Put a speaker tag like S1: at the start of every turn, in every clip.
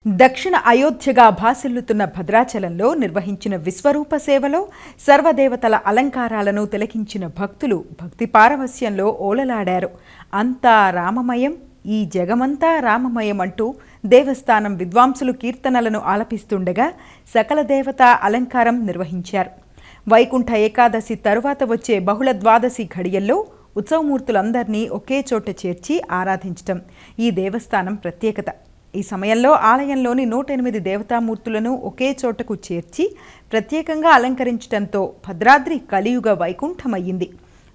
S1: దక్షిణ అయోధ్యగా భాసిల్లుతున్న భద్రాచలంలో నిర్వహించిన విశ్వరూప సేవలో సర్వదేవతల అలంకారాలను తిలకించిన భక్తులు భక్తి పారవస్యంలో ఓలలాడారు. అంతా రామమయం, ఈ జగమంతా రామమయం అంటూ దేవస్థానం విద్వాంసులు కీర్తనలను ఆలపిస్తుండగా సకల దేవతా అలంకారం నిర్వహించారు. వైకుంఠ ఏకాదశి తరువాత వచ్చే బహుళ ద్వాదశి ఘడియల్లో ఉత్సవమూర్తులందరినీ ఒకే చోట చేర్చి ఆరాధించటం ఈ దేవస్థానం ప్రత్యేకత. ఈ సమయంలో ఆలయంలోని 108 దేవతామూర్తులను ఒకే చోటకు చేర్చి ప్రత్యేకంగా అలంకరించడంతో భద్రాద్రి కలియుగ వైకుంఠమయ్యింది.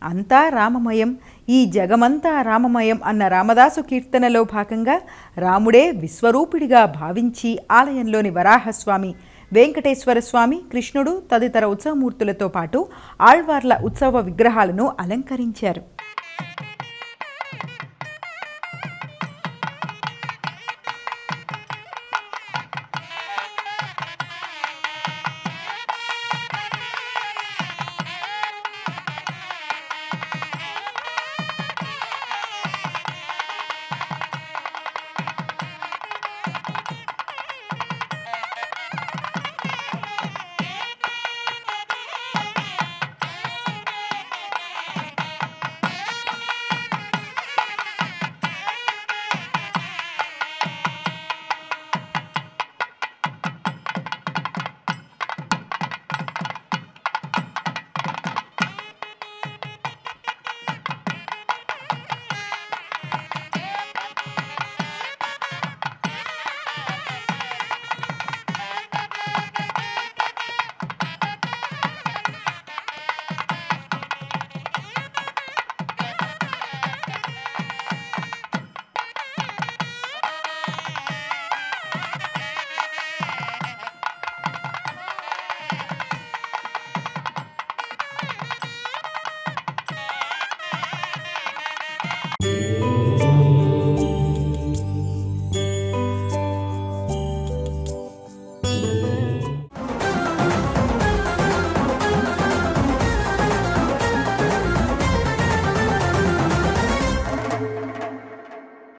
S1: అంతా రామమయం, ఈ జగమంతా రామమయం అన్న రామదాసు కీర్తనలో భాగంగా రాముడే విశ్వరూపిడిగా భావించి ఆలయంలోని వరాహస్వామి, వెంకటేశ్వర స్వామి, కృష్ణుడు తదితర ఉత్సవమూర్తులతో పాటు ఆళ్వార్ల ఉత్సవ విగ్రహాలను అలంకరించారు.